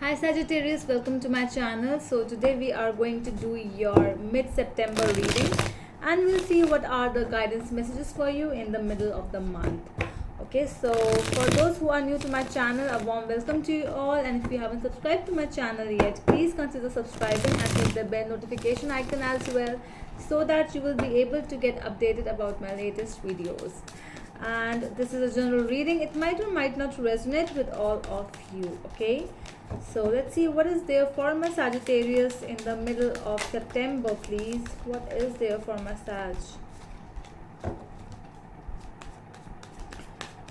Hi Sagittarius, welcome to my channel. So today we are going to do your mid-September reading and we'll see what are the guidance messages for you in the middle of the month. Okay, so for those who are new to my channel, a warm welcome to you all, and if you haven't subscribed to my channel yet, please consider subscribing and hit the bell notification icon as well so that you will be able to get updated about my latest videos. And this is a general reading. It might or might not resonate with all of you. Okay, so let's see what is there for my Sagittarius in the middle of September, please. What is there for my Sag?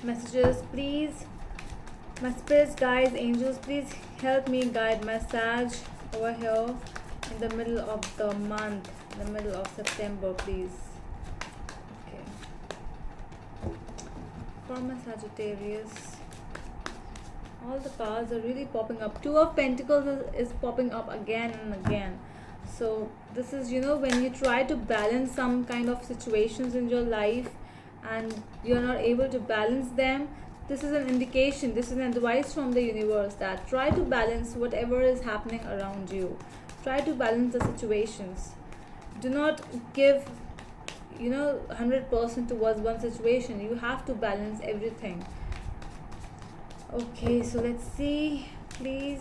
Messages, please. My spirits, guides, angels, please help me guide my Sag over here in the middle of the month, in the middle of September, please. For my Sagittarius, all the cards are really popping up. Two of Pentacles is popping up again and again. So this is, when you try to balance some kind of situations in your life and you're not able to balance them, this is an indication, this is an advice from the universe that try to balance whatever is happening around you. Try to balance the situations. Do not give 100% towards one situation. You have to balance everything. Okay, so let's see, please.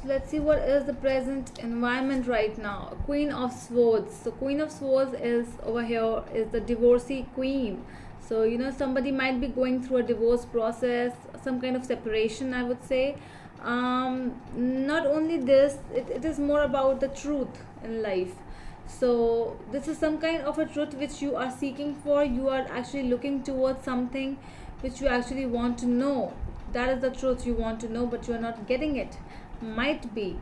Let's see what is the present environment right now. Queen of Swords. So Queen of Swords is over here, is the divorcee queen. So somebody might be going through a divorce process, some kind of separation, I would say. Not only this, it is more about the truth in life. So this is some kind of a truth which you are seeking for. You are actually looking towards something which you actually want to know. That is the truth you want to know, but you are not getting it. Might be.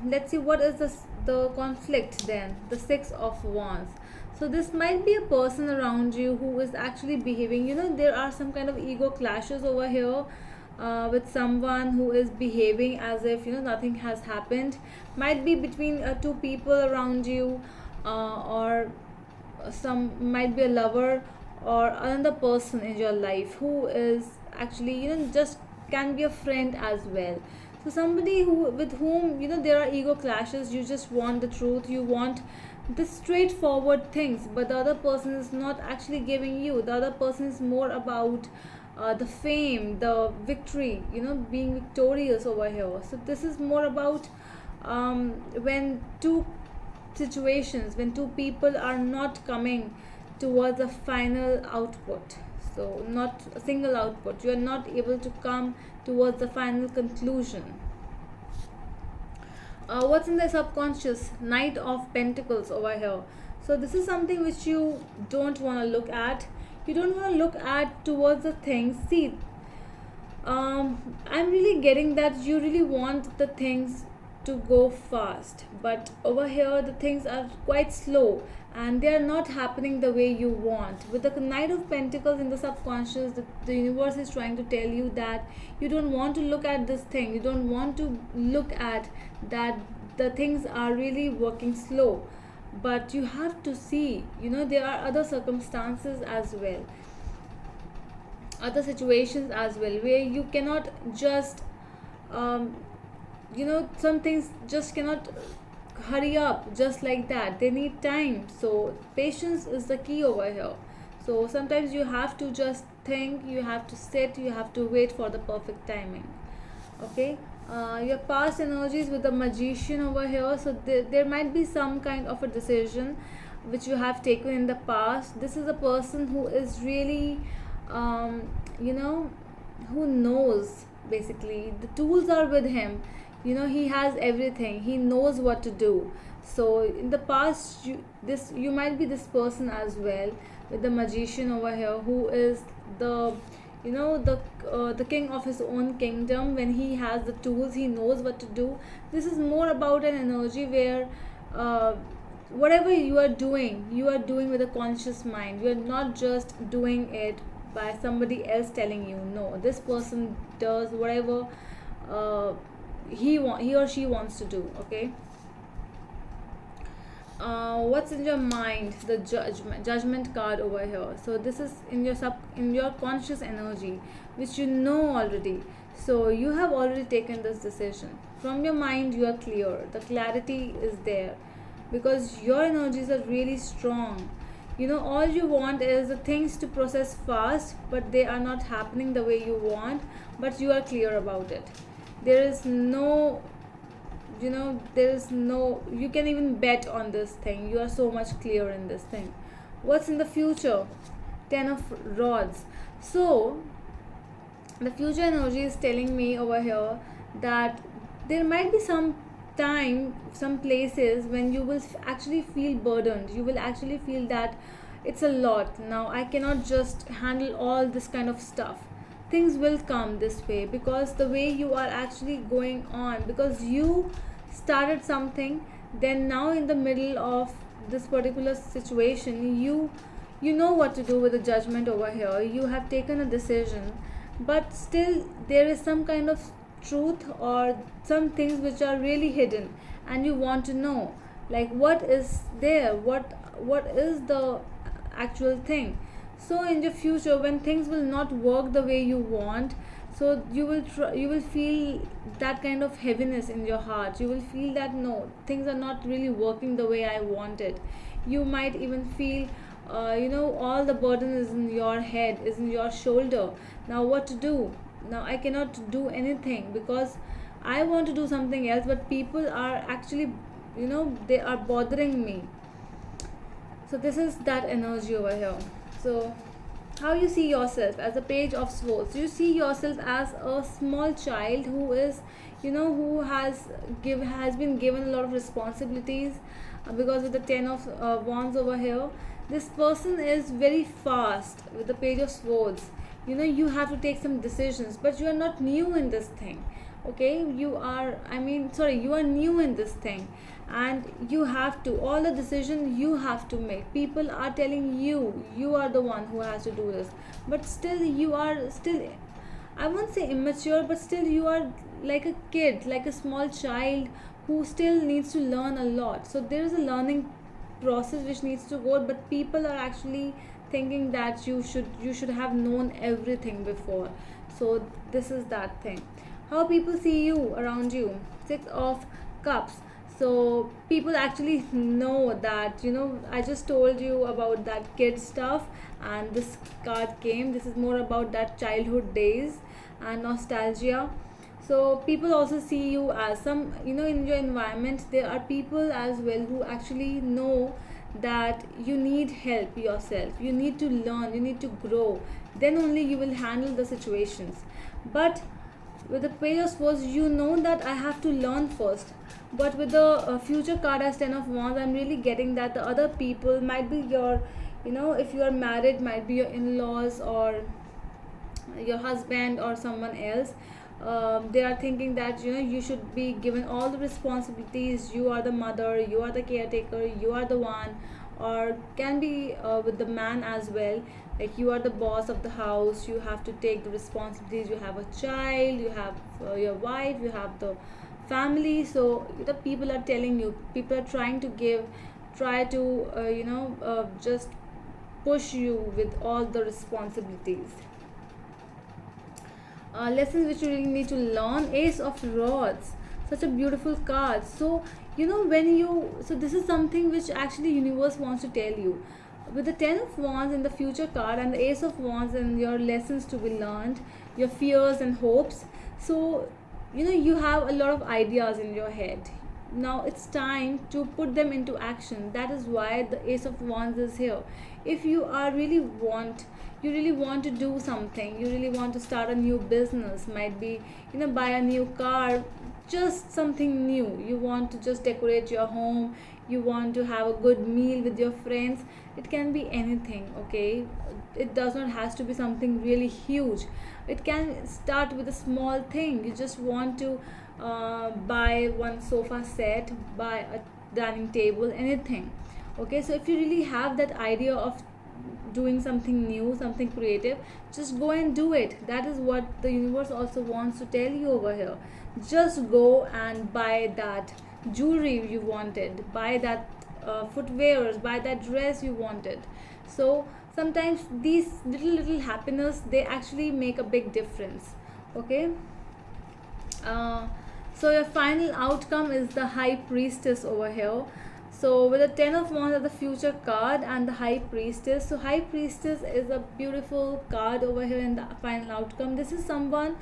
Let's see what is the conflict then. The Six of Wands. So this might be a person around you who is actually behaving, there are some kind of ego clashes over here with someone who is behaving as if nothing has happened. Might be between two people around you, or some might be a lover or another person in your life who is actually just can be a friend as well. So somebody with whom there are ego clashes. You just want the truth, you want the straightforward things, but the other person is not actually giving you. The other person is more about the fame, the victory, being victorious over here. So this is more about when two situations, when two people are not coming towards a final output. So not a single output, you are not able to come towards the final conclusion. What's in the subconscious? Knight of Pentacles over here. So this is something which you don't want to look at. You don't want to look at towards the things. See, I'm really getting that you really want the things to go fast, but over here the things are quite slow and they are not happening the way you want. With the Knight of Pentacles in the subconscious, the universe is trying to tell you that you don't want to look at this thing. You don't want to look at that the things are really working slow, but you have to see, there are other circumstances as well, other situations as well, where you cannot just some things just cannot hurry up just like that. They need time. So patience is the key over here. So sometimes you have to just think, you have to sit, you have to wait for the perfect timing. Okay, your past energies with the Magician over here. So there might be some kind of a decision which you have taken in the past. This is a person who is really who knows, basically the tools are with him. He has everything, he knows what to do. So in the past, you might be this person as well, with the Magician over here, who is the the king of his own kingdom. When he has the tools, he knows what to do. This is more about an energy where whatever you are doing with a conscious mind. You are not just doing it by somebody else telling you. No, this person does whatever uh, he or she wants to do. Okay. What's in your mind? The judgment card over here. So this is in your conscious energy, which you know already. So you have already taken this decision. From your mind you are clear. The clarity is there because your energies are really strong. All you want is the things to process fast, but they are not happening the way you want, but you are clear about it. There is no, there is no, you can even bet on this thing. You are so much clear in this thing. What's in the future? 10 of rods. So the future energy is telling me over here that there might be some time, some places when you will actually feel burdened. You will actually feel that it's a lot now. I cannot just handle all this kind of stuff. Things will come this way because the way you are actually going on, because you started something, then now in the middle of this particular situation, you know what to do with the judgment over here. You have taken a decision, but still there is some kind of truth or some things which are really hidden, and you want to know, like, what is there, what is the actual thing. So in the future, when things will not work the way you want, so you will feel that kind of heaviness in your heart. You will feel that no, things are not really working the way I wanted. You might even feel all the burden is in your head, is in your shoulder. Now what to do? Now I cannot do anything because I want to do something else, but people are actually, they are bothering me. So this is that energy over here. So how you see yourself as a page of swords? You see yourself as a small child who is, who has been given a lot of responsibilities, because of the 10 of wands over here. This person is very fast with the page of swords. You have to take some decisions, but you are not new in this thing. Okay, you are new in this thing, and you have to, all the decisions you have to make. People are telling you are the one who has to do this, but still you are still, I won't say immature, but still you are like a kid, like a small child who still needs to learn a lot. So there is a learning process which needs to go, but people are actually thinking that you should have known everything before. So this is that thing. How people see you around you? 6 of cups. So people actually know that, I just told you about that kid stuff, and this card came. This is more about that childhood days and nostalgia. So people also see you as some, in your environment there are people as well who actually know that you need help yourself. You need to learn, you need to grow, then only you will handle the situations. But with the page of swords, you know that I have to learn first. But with the future card as 10 of wands, I'm really getting that the other people might be your, if you are married, might be your in-laws or your husband or someone else. They are thinking that you should be given all the responsibilities. You are the mother, you are the caretaker, you are the one. Or can be with the man as well, like you are the boss of the house. You have to take the responsibilities. You have a child, you have your wife, you have the family. So the people are telling you, people are trying to try to just push you with all the responsibilities. Lessons which you really need to learn. Ace of rods, such a beautiful card. So so this is something which actually universe wants to tell you. With the 10 of wands in the future card and the ace of wands and your lessons to be learned, your fears and hopes. So you have a lot of ideas in your head. Now it's time to put them into action. That is why the ace of wands is here. If you are really want to do something, you really want to start a new business, might be buy a new car, just something new. You want to just decorate your home, you want to have a good meal with your friends. It can be anything. Okay, it does not has to be something really huge. It can start with a small thing. You just want to buy one sofa set, dining table, anything. Okay, so if you really have that idea of doing something new, something creative, just go and do it. That is what the universe also wants to tell you over here. Just go and buy that jewelry you wanted, buy that footwears, buy that dress you wanted. So sometimes these little happiness, they actually make a big difference. Okay. uh, so your final outcome is the High Priestess over here. So with the Ten of Wands as the future card and the High Priestess. So High Priestess is a beautiful card over here in the final outcome. This is someone,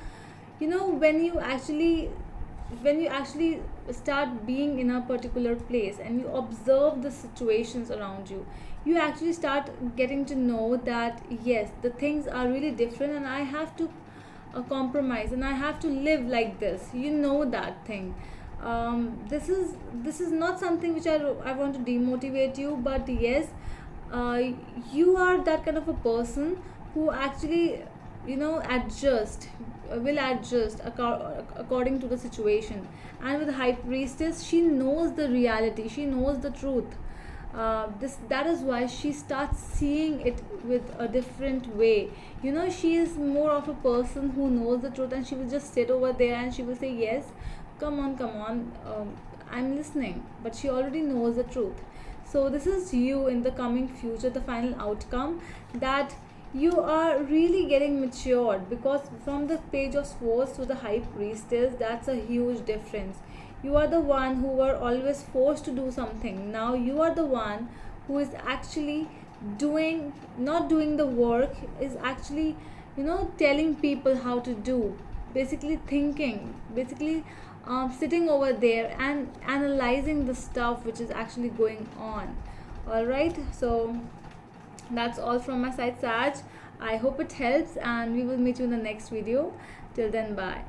you know, when you actually start being in a particular place and you observe the situations around you, you actually start getting to know that yes, the things are really different and I have to compromise and I have to live like this, you know, that thing. This is not something which I want to demotivate you, but yes, uh, you are that kind of a person who actually, you know, will adjust according to the situation. And with High Priestess, she knows the reality, she knows the truth. This that is why she starts seeing it with a different way. You know, she is more of a person who knows the truth, and she will just sit over there and she will say yes, come on, I'm listening. But she already knows the truth. So this is you in the coming future, the final outcome, that you are really getting matured, because from the Page of Swords to the High Priestess, that's a huge difference. You are the one who were always forced to do something. Now you are the one who is actually doing, not doing the work, is actually, you know, telling people how to do, basically thinking, basically sitting over there and analyzing the stuff which is actually going on. All right, so that's all from my side, Saj. I hope it helps, and we will meet you in the next video. Till then, bye.